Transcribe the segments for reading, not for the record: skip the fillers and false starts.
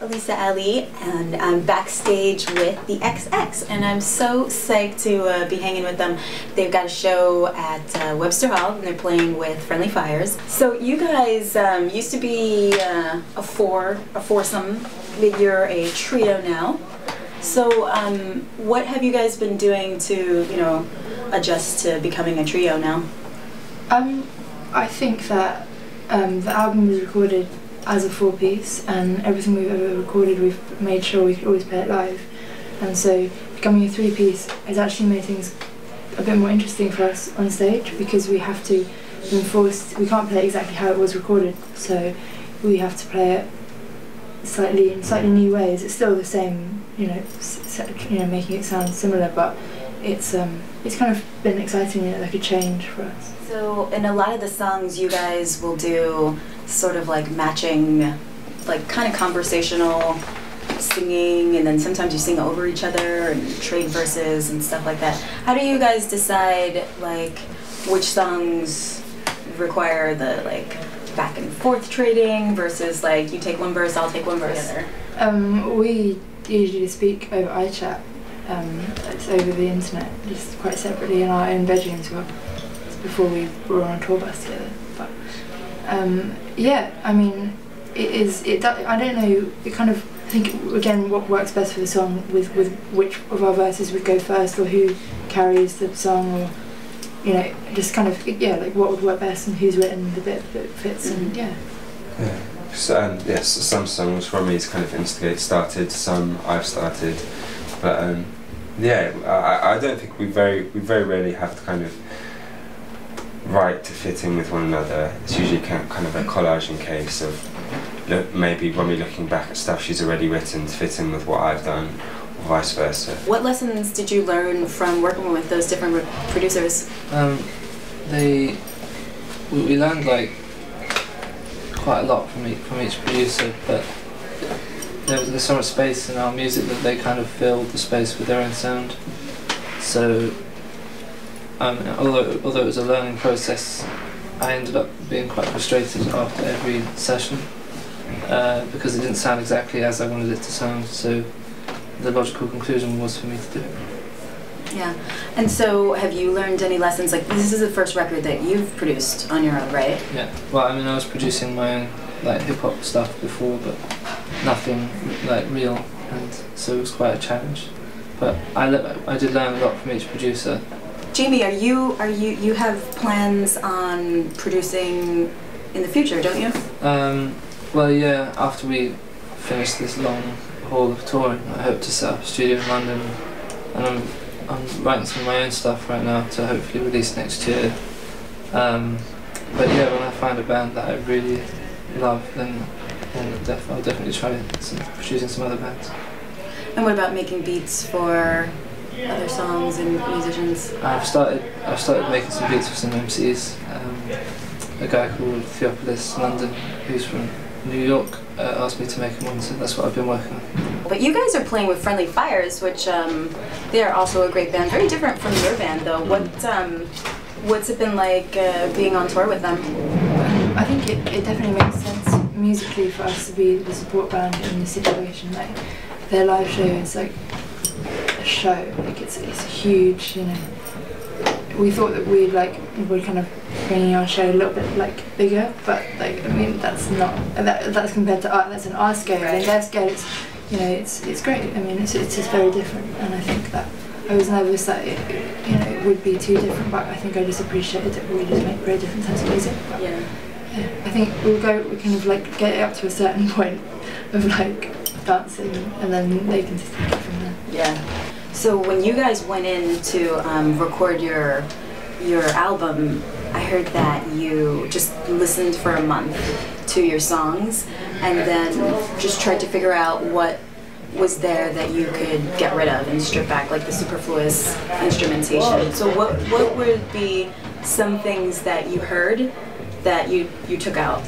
Elisa Ali, and I'm backstage with TheXX, and I'm so psyched to be hanging with them. They've got a show at Webster Hall, and they're playing with Friendly Fires. So you guys used to be a foursome, but you're a trio now. So what have you guys been doing to, adjust to becoming a trio now? I think that the album was recorded as a four-piece, and everything we've ever recorded we've made sure we could always play it live, and so becoming a three-piece has actually made things a bit more interesting for us on stage, because we have to we can't play it exactly how it was recorded, so we have to play it in slightly new ways. It's still the same, making it sound similar, but it's kind of been exciting, like a change for us. So in a lot of the songs you guys will do sort of like matching, like kind of conversational singing, and then sometimes you sing over each other and trade verses and stuff like that. How do you guys decide like which songs require the like back and forth trading versus like you take one verse, I'll take one verse? We usually speak over iChat. It's over the internet, just quite separately in our own bedrooms before we were on a tour bus together. But yeah, I mean, I don't know. It kind of, I think again, what works best for the song, with which of our verses would go first, or who carries the song, or just kind of like what would work best and who's written the bit that fits, and yeah. So, yes, some songs from me kind of started, some I've started, but yeah, I don't think we very rarely have to kind of write to fit in with one another. It's usually kind of a collaging case of maybe when we're looking back at stuff she's already written to fit in with what I've done, or vice versa. What lessons did you learn from working with those different producers? We learned like quite a lot from each producer, but there's so much space in our music that they kind of filled the space with their own sound. So although it was a learning process, I ended up being quite frustrated after every session because it didn't sound exactly as I wanted it to sound. So the logical conclusion was for me to do it. Yeah, and so have you learned any lessons? Like, this is the first record that you've produced on your own, right? Yeah. Well, I mean, I was producing my own like hip hop stuff before, but nothing like real, and so it was quite a challenge. But I did learn a lot from each producer. Jamie, you have plans on producing in the future, don't you? Well, yeah. After we finish this long haul of touring, I hope to set up a studio in London, and I'm writing some of my own stuff right now to hopefully release next year. But yeah, when I find a band that I really love, then I'll definitely try producing some other bands. And what about making beats for other songs and musicians? I've started making some beats for some MCs. A guy called Theopolis London, who's from New York, asked me to make him one, so that's what I've been working on. But you guys are playing with Friendly Fires, which they are also a great band. Very different from your band, though. What's it been like being on tour with them? I think it definitely makes sense musically for us to be the support band in this situation. Like, their live show is like a show. Like, it's huge. We thought that we're kind of bringing our show a little bit like bigger, but like, I mean, that's not that's compared to art. That's an art scale. Right. And their scale, it's great. I mean, it's just very different, and I think that I was nervous that it would be too different, but I think I just appreciated that we just make very different types of music. But, yeah. I think we kind of like get it up to a certain point of like dancing, and then they can just take it from there. Yeah. So when you guys went in to record your album, I heard that you just listened for a month to your songs and then just tried to figure out what was there that you could get rid of and strip back, like the superfluous instrumentation. So what would be some things that you heard that you took out?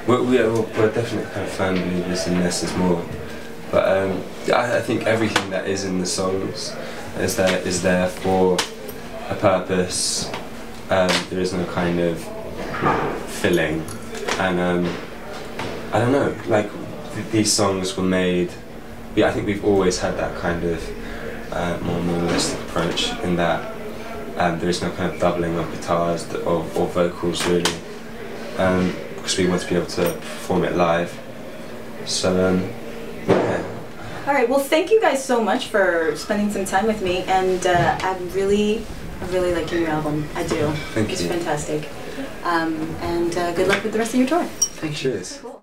We're definitely kind of firm believers in less is more, but I think everything that is in the songs is there for a purpose. There is no kind of filling, and I don't know, like these songs were made. Yeah, I think we've always had that kind of more minimalistic approach in that there is no kind of doubling of guitars or vocals really, because we want to be able to perform it live. So yeah. All right. Well, thank you guys so much for spending some time with me, and I'm really liking your album. I do. Thank it's you. fantastic. And good luck with the rest of your tour. Thank you. Cheers. Cool.